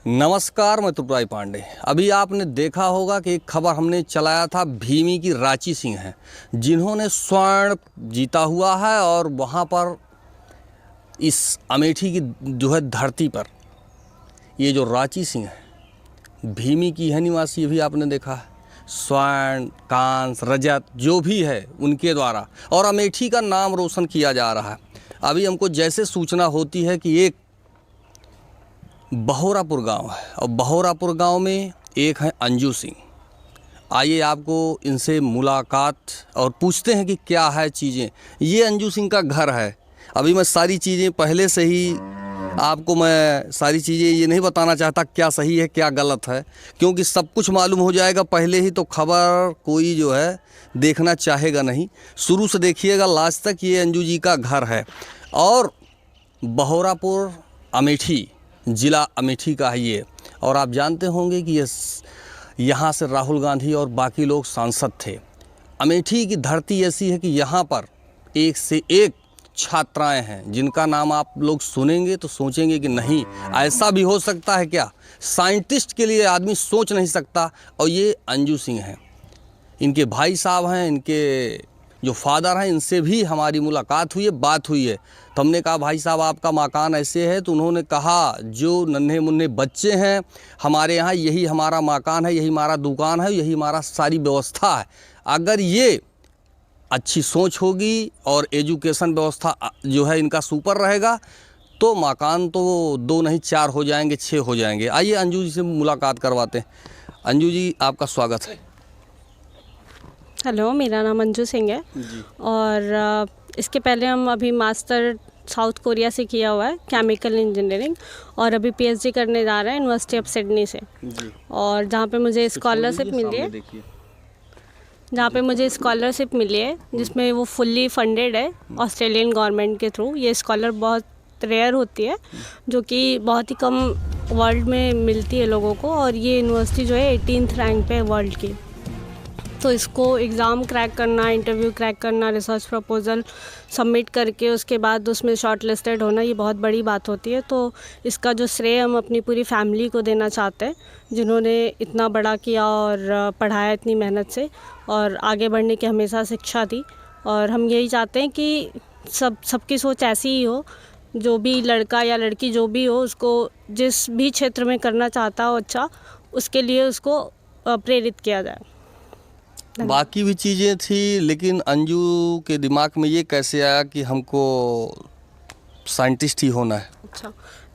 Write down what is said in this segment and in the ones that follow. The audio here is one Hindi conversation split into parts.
नमस्कार, मैं त्रिपुरारी पांडे। अभी आपने देखा होगा कि एक खबर हमने चलाया था, भीमी की रांची सिंह हैं जिन्होंने स्वर्ण जीता हुआ है और वहाँ पर इस अमेठी की जो है धरती पर ये जो रांची सिंह है भीमी की है निवासी, ये भी आपने देखा है। स्वर्ण, कांस, रजत जो भी है उनके द्वारा और अमेठी का नाम रोशन किया जा रहा है। अभी हमको जैसे सूचना होती है कि एक बहोरापुर गांव है और बहोरापुर गांव में एक है अंजू सिंह। आइए आपको इनसे मुलाकात और पूछते हैं कि क्या है चीज़ें। ये अंजू सिंह का घर है। अभी मैं सारी चीज़ें पहले से ही आपको मैं सारी चीज़ें ये नहीं बताना चाहता क्या सही है क्या गलत है, क्योंकि सब कुछ मालूम हो जाएगा पहले ही तो खबर कोई जो है देखना चाहेगा नहीं। शुरू से देखिएगा लास्ट तक। ये अंजू जी का घर है और बहोरापुर अमेठी, ज़िला अमेठी का है ये। और आप जानते होंगे कि ये यहाँ से राहुल गांधी और बाकी लोग सांसद थे। अमेठी की धरती ऐसी है कि यहाँ पर एक से एक छात्राएं हैं जिनका नाम आप लोग सुनेंगे तो सोचेंगे कि नहीं ऐसा भी हो सकता है क्या, साइंटिस्ट के लिए आदमी सोच नहीं सकता। और ये अंजू सिंह हैं, इनके भाई साहब हैं, इनके जो फादर हैं, इनसे भी हमारी मुलाकात हुई है, बात हुई है। तो हमने कहा भाई साहब आपका मकान ऐसे है, तो उन्होंने कहा जो नन्हे मुन्ने बच्चे हैं हमारे यहाँ यही हमारा मकान है, यही हमारा दुकान है, यही हमारा सारी व्यवस्था है। अगर ये अच्छी सोच होगी और एजुकेशन व्यवस्था जो है इनका सुपर रहेगा तो मकान तो 2 नहीं 4 हो जाएंगे, 6 हो जाएंगे। आइए अंजू जी से मुलाकात करवाते हैं। अंजू जी आपका स्वागत है। हेलो, मेरा नाम अंजू सिंह है जी। और इसके पहले हम अभी मास्टर साउथ कोरिया से किया हुआ है केमिकल इंजीनियरिंग और अभी पीएचडी करने जा रहे हैं यूनिवर्सिटी ऑफ सिडनी से जी। और जहाँ पे मुझे स्कॉलरशिप मिली है जिसमें वो फुल्ली फंडेड है ऑस्ट्रेलियन गवर्नमेंट के थ्रू। ये स्कॉलर बहुत रेयर होती है जो कि बहुत ही कम वर्ल्ड में मिलती है लोगों को और ये यूनिवर्सिटी जो है 18th रैंक पे है वर्ल्ड की। तो इसको एग्ज़ाम क्रैक करना, इंटरव्यू क्रैक करना, रिसर्च प्रपोज़ल सबमिट करके उसके बाद उसमें शॉर्ट लिस्टेड होना, ये बहुत बड़ी बात होती है। तो इसका जो श्रेय हम अपनी पूरी फैमिली को देना चाहते हैं जिन्होंने इतना बड़ा किया और पढ़ाया इतनी मेहनत से और आगे बढ़ने की हमेशा शिक्षा दी। और हम यही चाहते हैं कि सबकी सोच ऐसी ही हो, जो भी लड़का या लड़की जो भी हो उसको जिस भी क्षेत्र में करना चाहता हो अच्छा, उसके लिए उसको प्रेरित किया जाए। बाकी भी चीज़ें थी लेकिन अंजू के दिमाग में ये कैसे आया कि हमको साइंटिस्ट ही होना है? अच्छा,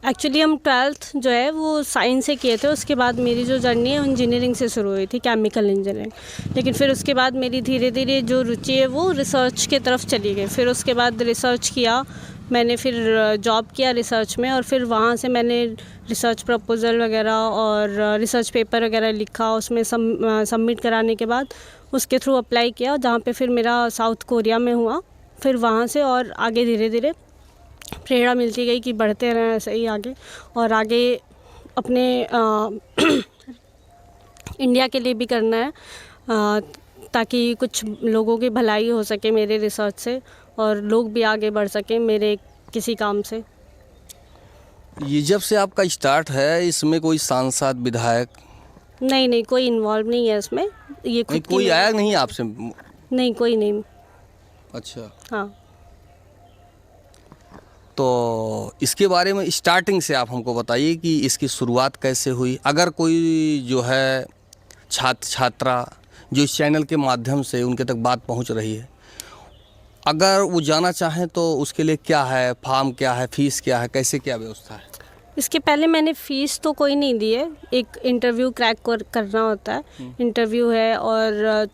एक्चुअली हम 12th जो है वो साइंस से किए थे। उसके बाद मेरी जो जर्नी है इंजीनियरिंग से शुरू हुई थी, केमिकल इंजीनियरिंग। लेकिन फिर उसके बाद मेरी धीरे धीरे जो रुचि है वो रिसर्च की तरफ चली गई। फिर उसके बाद रिसर्च किया मैंने, फिर जॉब किया रिसर्च में और फिर वहाँ से मैंने रिसर्च प्रपोज़ल वगैरह और रिसर्च पेपर वगैरह लिखा। उसमें सबमिट कराने के बाद उसके थ्रू अप्लाई किया जहाँ पे फिर मेरा साउथ कोरिया में हुआ। फिर वहाँ से और आगे धीरे धीरे प्रेरणा मिलती गई कि बढ़ते रहें ऐसे ही आगे और आगे अपने इंडिया के लिए भी करना है ताकि कुछ लोगों की भलाई हो सके मेरे रिसर्च से और लोग भी आगे बढ़ सकें मेरे किसी काम से। ये जब से आपका स्टार्ट है इसमें कोई सांसद विधायक नहीं, कोई इन्वॉल्व नहीं है इसमें। ये खुद कोई आया नहीं आपसे? नहीं, कोई नहीं। अच्छा, हाँ। तो इसके बारे में स्टार्टिंग से आप हमको बताइए कि इसकी शुरुआत कैसे हुई। अगर कोई जो है छात्रा जो इस चैनल के माध्यम से उनके तक बात पहुंच रही है, अगर वो जाना चाहें तो उसके लिए क्या है, फॉर्म क्या है, फीस क्या है, कैसे क्या व्यवस्था है? इसके पहले मैंने फ़ीस तो कोई नहीं दी है। एक इंटरव्यू क्रैक करना होता है, इंटरव्यू है और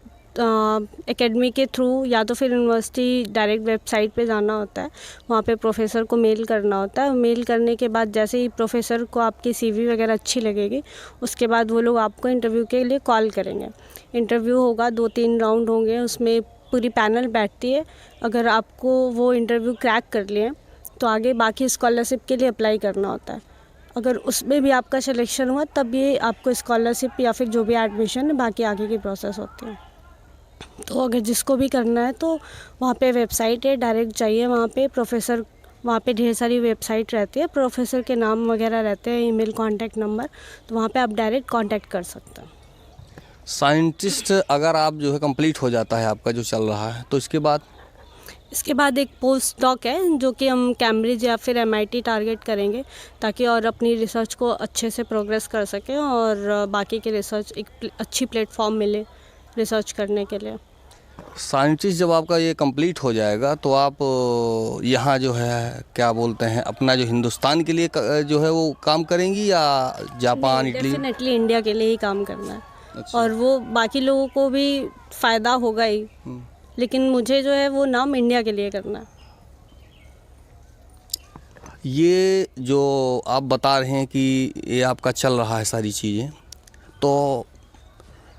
एकेडमी के थ्रू या तो फिर यूनिवर्सिटी डायरेक्ट वेबसाइट पे जाना होता है, वहाँ पे प्रोफेसर को मेल करना होता है। मेल करने के बाद जैसे ही प्रोफेसर को आपकी सीवी वगैरह अच्छी लगेगी उसके बाद वो लोग आपको इंटरव्यू के लिए कॉल करेंगे। इंटरव्यू होगा, 2-3 राउंड होंगे, उसमें पूरी पैनल बैठती है। अगर आपको वो इंटरव्यू क्रैक कर लिए तो आगे बाकी स्कॉलरशिप के लिए अप्लाई करना होता है। अगर उसमें भी आपका सिलेक्शन हुआ तब ये आपको स्कॉलरशिप या फिर जो भी एडमिशन है बाकी आगे की प्रोसेस होती है। तो अगर जिसको भी करना है तो वहाँ पे वेबसाइट है, डायरेक्ट जाइए, वहाँ पे प्रोफेसर वहाँ पे ढेर सारी वेबसाइट रहती है, प्रोफेसर के नाम वगैरह रहते हैं, ईमेल कॉन्टैक्ट नंबर, तो वहाँ पे आप डायरेक्ट कॉन्टैक्ट कर सकते हैं। साइंटिस्ट अगर आप जो है कंप्लीट हो जाता है आपका जो चल रहा है, तो इसके बाद एक पोस्ट डॉक है जो कि हम कैम्ब्रिज या फिर MIT टारगेट करेंगे, ताकि और अपनी रिसर्च को अच्छे से प्रोग्रेस कर सकें और बाकी के रिसर्च एक अच्छी प्लेटफॉर्म मिले रिसर्च करने के लिए। साइंटिस्ट जब आपका ये कंप्लीट हो जाएगा तो आप यहाँ जो है क्या बोलते हैं अपना जो हिंदुस्तान के लिए जो है वो काम करेंगी या जापान, इटली? डेफिनेटली इंडिया के लिए ही काम करना है। अच्छा। और वो बाकी लोगों को भी फ़ायदा होगा ही, लेकिन मुझे जो है वो नाम इंडिया के लिए करना है। ये जो आप बता रहे हैं कि ये आपका चल रहा है सारी चीज़ें, तो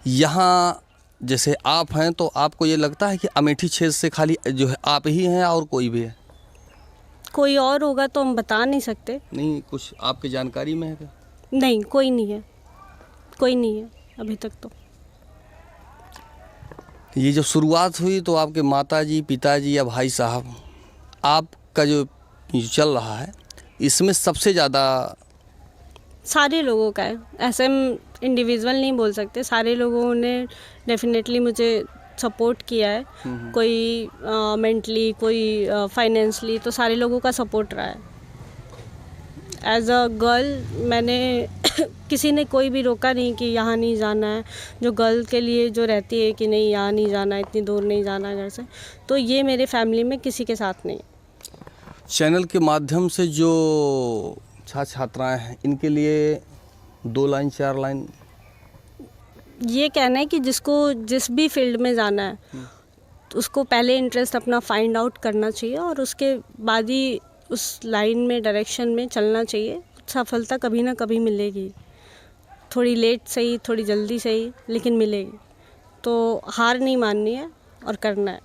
यहाँ जैसे आप हैं तो आपको ये लगता है कि अमेठी क्षेत्र से खाली जो है आप ही हैं और कोई भी है? कोई और होगा तो हम बता नहीं सकते। नहीं, कुछ आपकी जानकारी में है क्या? नहीं, कोई नहीं है, कोई नहीं है अभी तक तो। ये जब शुरुआत हुई तो आपके माताजी, पिताजी या भाई साहब, आपका जो चल रहा है इसमें सबसे ज़्यादा? सारे लोगों का है, ऐसे हम इंडिविजुअल नहीं बोल सकते, सारे लोगों ने डेफिनेटली मुझे सपोर्ट किया है। कोई मेंटली, कोई फाइनेंशली, तो सारे लोगों का सपोर्ट रहा है। एज अ गर्ल मैंने किसी ने कोई भी रोका नहीं कि यहाँ नहीं जाना है, जो गर्ल के लिए जो रहती है कि नहीं यहाँ नहीं जाना, इतनी दूर नहीं जाना घर से, तो ये मेरे फैमिली में किसी के साथ नहीं। चैनल के माध्यम से जो छात्र छात्राएँ हैं इनके लिए 2 लाइन 4 लाइन? ये कहना है कि जिसको जिस भी फील्ड में जाना है तो उसको पहले इंटरेस्ट अपना फाइंड आउट करना चाहिए और उसके बाद ही उस लाइन में, डायरेक्शन में चलना चाहिए। सफलता कभी ना कभी मिलेगी, थोड़ी लेट सही, थोड़ी जल्दी सही, लेकिन मिलेगी। तो हार नहीं माननी है और करना है।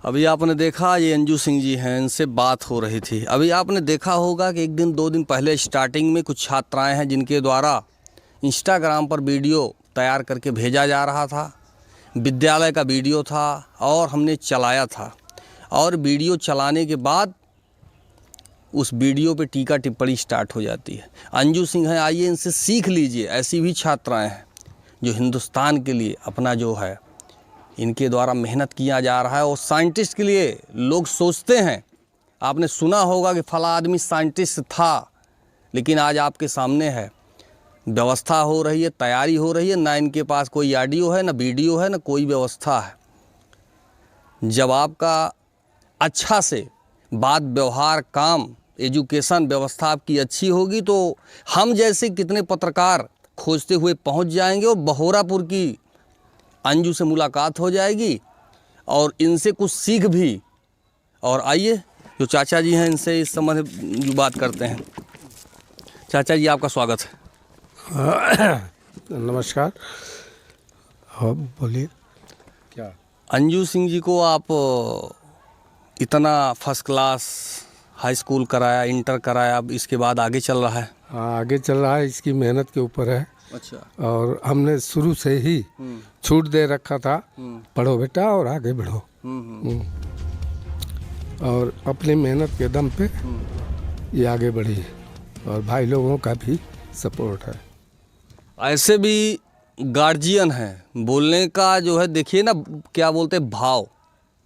अभी आपने देखा ये अंजू सिंह जी हैं, इनसे बात हो रही थी। अभी आपने देखा होगा कि 1 दिन 2 दिन पहले स्टार्टिंग में कुछ छात्राएं हैं जिनके द्वारा इंस्टाग्राम पर वीडियो तैयार करके भेजा जा रहा था, विद्यालय का वीडियो था और हमने चलाया था। और वीडियो चलाने के बाद उस वीडियो पे टीका टिप्पणी स्टार्ट हो जाती है। अंजू सिंह हैं, आइए इनसे सीख लीजिए। ऐसी भी छात्राएं हैं जो हिंदुस्तान के लिए अपना जो है इनके द्वारा मेहनत किया जा रहा है। और साइंटिस्ट के लिए लोग सोचते हैं, आपने सुना होगा कि फला आदमी साइंटिस्ट था, लेकिन आज आपके सामने है, व्यवस्था हो रही है, तैयारी हो रही है, ना इनके पास कोई ऑडियो है, ना वीडियो है, ना कोई व्यवस्था है। जब आपका अच्छा से बात, व्यवहार, काम, एजुकेशन व्यवस्था आपकी अच्छी होगी तो हम जैसे कितने पत्रकार खोजते हुए पहुंच जाएंगे और बहोरापुर की अंजू से मुलाकात हो जाएगी और इनसे कुछ सीख भी। और आइए जो चाचा जी हैं इनसे इस संबंध में बात करते हैं। चाचा जी, आपका स्वागत है। नमस्कार। हाँ बोलिए। क्या अंजू सिंह जी को आप इतना फर्स्ट क्लास हाई स्कूल कराया, इंटर कराया, अब इसके बाद आगे चल रहा है? हाँ, आगे चल रहा है, इसकी मेहनत के ऊपर है। अच्छा। और हमने शुरू से ही छूट दे रखा था, पढ़ो बेटा और आगे बढ़ो। और अपनी मेहनत के दम पे ये आगे बढ़ी है और भाई लोगों का भी सपोर्ट है। ऐसे भी गार्जियन हैं, बोलने का जो है देखिए ना, क्या बोलते हैं, भाव।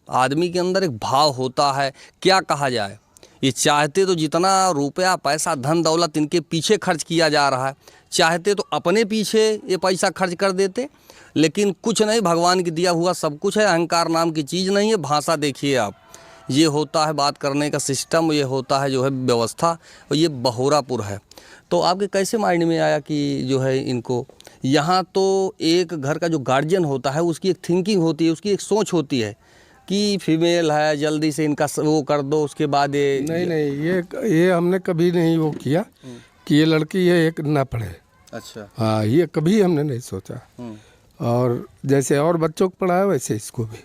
आदमी के अंदर एक भाव होता है, क्या कहा जाए। ये चाहते तो जितना रुपया, पैसा, धन दौलत इनके पीछे खर्च किया जा रहा है, चाहते तो अपने पीछे ये पैसा खर्च कर देते, लेकिन कुछ नहीं, भगवान की दिया हुआ सब कुछ है। अहंकार नाम की चीज़ नहीं है। भाषा देखिए आप, ये होता है बात करने का सिस्टम, ये होता है जो है व्यवस्था। और ये बहोरापुर है, तो आपके कैसे माइंड में आया कि जो है इनको यहाँ, तो एक घर का जो गार्जियन होता है उसकी एक थिंकिंग होती है, उसकी एक सोच होती है कि फीमेल है, जल्दी से इनका वो कर दो, उसके बाद ये नहीं, ये हमने कभी नहीं वो किया कि ये लड़की ये एक ना पढ़े। अच्छा। हाँ, ये कभी हमने नहीं सोचा। और जैसे और बच्चों को पढ़ाया वैसे इसको भी।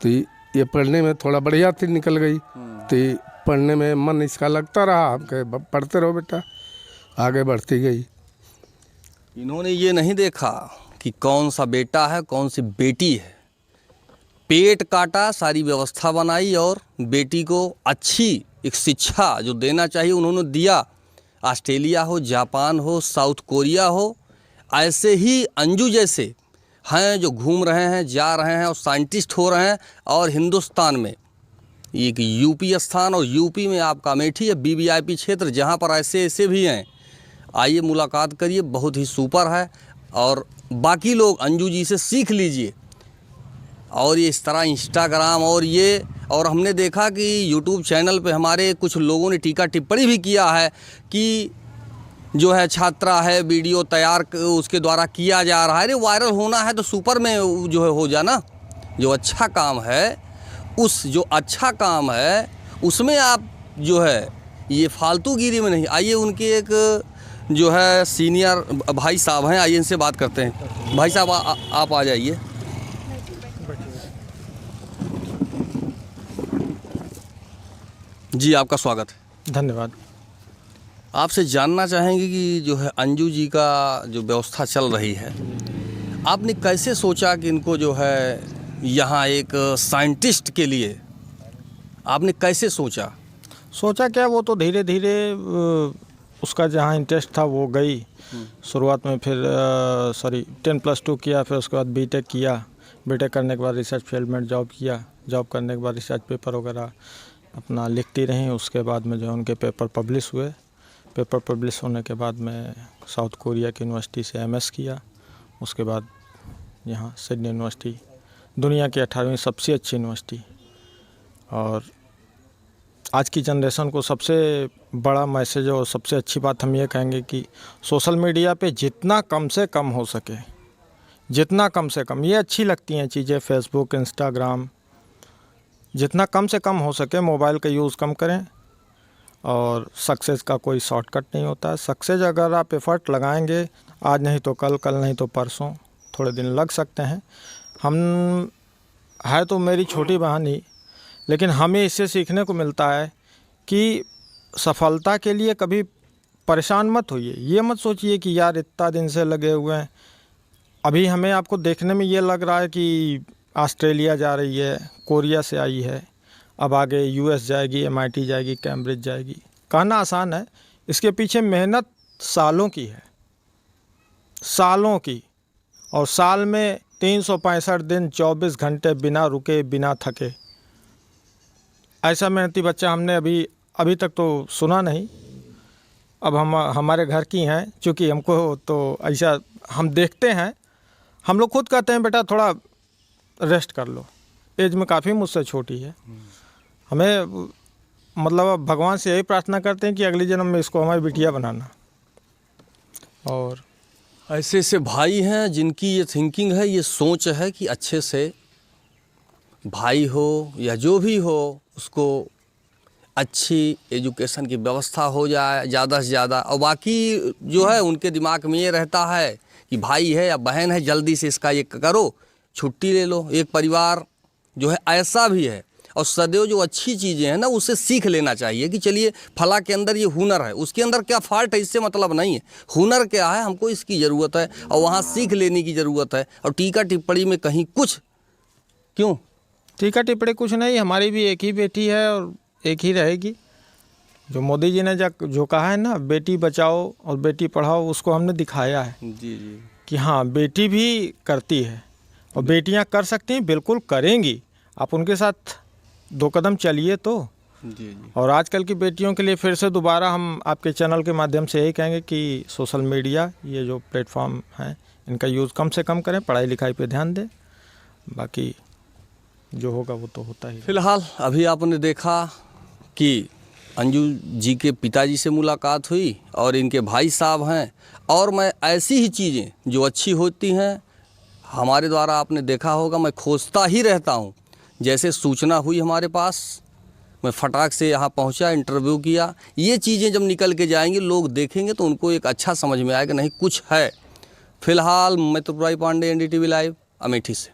तो ये पढ़ने में थोड़ा बढ़िया थी, निकल गई, तो ये पढ़ने में मन इसका लगता रहा। हम कहे पढ़ते रहो बेटा, आगे बढ़ती गई। इन्होंने ये नहीं देखा कि कौन सा बेटा है, कौन सी बेटी है। पेट काटा, सारी व्यवस्था बनाई और बेटी को अच्छी एक शिक्षा जो देना चाहिए उन्होंने दिया। ऑस्ट्रेलिया हो, जापान हो, साउथ कोरिया हो, ऐसे ही अंजू जैसे हैं जो घूम रहे हैं, जा रहे हैं और साइंटिस्ट हो रहे हैं। और हिंदुस्तान में एक यूपी स्थान, और यूपी में आपका अमेठी है वीवीआईपी क्षेत्र, जहाँ पर ऐसे ऐसे भी हैं। आइए मुलाकात करिए, बहुत ही सुपर है। और बाकी लोग अंजू जी से सीख लीजिए। और ये इस तरह इंस्टाग्राम और हमने देखा कि यूट्यूब चैनल पे हमारे कुछ लोगों ने टीका टिप्पणी भी किया है कि जो है छात्रा है, वीडियो तैयार उसके द्वारा किया जा रहा है। अरे वायरल होना है तो सुपर में जो है हो जाना। जो अच्छा काम है जो अच्छा काम है उसमें आप जो है ये फालतूगिरी में नहीं। आइए उनके एक जो है सीनियर भाई साहब हैं, आइए इनसे बात करते हैं। भाई साहब आप आ जाइए। जी आपका स्वागत है। धन्यवाद। आपसे जानना चाहेंगे कि जो है अंजू जी का जो व्यवस्था चल रही है, आपने कैसे सोचा कि इनको जो है यहाँ एक साइंटिस्ट के लिए आपने कैसे सोचा? सोचा क्या, वो तो धीरे धीरे उसका जहाँ इंटरेस्ट था वो गई। शुरुआत में फिर 10+2 किया, फिर उसके बाद बीटेक किया। बीटेक करने के बाद रिसर्च फील्ड में जॉब किया। जॉब करने के बाद रिसर्च पेपर वगैरह अपना लिखती रहीं। उसके बाद में जो है उनके पेपर पब्लिश हुए। पेपर पब्लिश होने के बाद में साउथ कोरिया की यूनिवर्सिटी से एमएस किया। उसके बाद यहाँ सिडनी यूनिवर्सिटी, दुनिया की 18वीं सबसे अच्छी यूनिवर्सिटी। और आज की जनरेशन को सबसे बड़ा मैसेज और सबसे अच्छी बात हम ये कहेंगे कि सोशल मीडिया पे जितना कम से कम हो सके, जितना कम से कम, ये अच्छी लगती हैं चीज़ें, फेसबुक, इंस्टाग्राम, जितना कम से कम हो सके मोबाइल का यूज़ कम करें। और सक्सेस का कोई शॉर्टकट नहीं होता है। सक्सेस अगर आप एफ़र्ट लगाएंगे, आज नहीं तो कल, कल नहीं तो परसों, थोड़े दिन लग सकते हैं। हम है तो मेरी छोटी बहन ही, लेकिन हमें इससे सीखने को मिलता है कि सफलता के लिए कभी परेशान मत होइए। ये मत सोचिए कि यार इतना दिन से लगे हुए हैं। अभी हमें आपको देखने में ये लग रहा है कि ऑस्ट्रेलिया जा रही है, कोरिया से आई है, अब आगे यूएस जाएगी, MIT जाएगी, कैम्ब्रिज जाएगी। कहना आसान है, इसके पीछे मेहनत सालों की है, सालों की। और साल में 365 दिन 24 घंटे बिना रुके बिना थके, ऐसा मेहनती बच्चा हमने अभी तक तो सुना नहीं। अब हमारे घर की हैं, चूँकि हमको तो ऐसा हम देखते हैं, हम लोग खुद कहते हैं बेटा थोड़ा रेस्ट कर लो। एज में काफ़ी मुझसे छोटी है। हमें मतलब भगवान से यही प्रार्थना करते हैं कि अगले जन्म में इसको हमारी बिटिया बनाना। और ऐसे ऐसे भाई हैं जिनकी ये थिंकिंग है, ये सोच है कि अच्छे से भाई हो या जो भी हो उसको अच्छी एजुकेशन की व्यवस्था हो जाए ज़्यादा से ज़्यादा। और बाकी जो है उनके दिमाग में ये रहता है कि भाई है या बहन है, जल्दी से इसका ये करो, छुट्टी ले लो। एक परिवार जो है ऐसा भी है। और सदैव जो अच्छी चीज़ें हैं ना उससे सीख लेना चाहिए कि चलिए फला के अंदर ये हुनर है, उसके अंदर क्या फॉल्ट है इससे मतलब नहीं है, हुनर क्या है, हमको इसकी ज़रूरत है और वहाँ सीख लेने की ज़रूरत है। और टीका टिप्पणी में कहीं कुछ क्यों? टीका टिप्पणी कुछ नहीं, हमारी भी एक ही बेटी है और एक ही रहेगी। जो मोदी जी ने जो कहा है ना, बेटी बचाओ और बेटी पढ़ाओ, उसको हमने दिखाया है। जी जी, कि हाँ बेटी भी करती है और बेटियां कर सकती हैं, बिल्कुल करेंगी। आप उनके साथ 2 कदम चलिए तो। जी जी। और आजकल की बेटियों के लिए फिर से दोबारा हम आपके चैनल के माध्यम से यही कहेंगे कि सोशल मीडिया, ये जो प्लेटफॉर्म हैं, इनका यूज़ कम से कम करें, पढ़ाई लिखाई पे ध्यान दें, बाकी जो होगा वो तो होता ही। फिलहाल अभी आपने देखा कि अंजू जी के पिताजी से मुलाकात हुई और इनके भाई साहब हैं। और मैं ऐसी ही चीज़ें जो अच्छी होती हैं हमारे द्वारा आपने देखा होगा, मैं खोजता ही रहता हूँ। जैसे सूचना हुई हमारे पास, मैं फटाक से यहाँ पहुँचा, इंटरव्यू किया। ये चीज़ें जब निकल के जाएंगी, लोग देखेंगे तो उनको एक अच्छा समझ में आएगा, नहीं कुछ है। फिलहाल मैं त्रिपुरारी पांडे, NDTV लाइव, अमेठी से।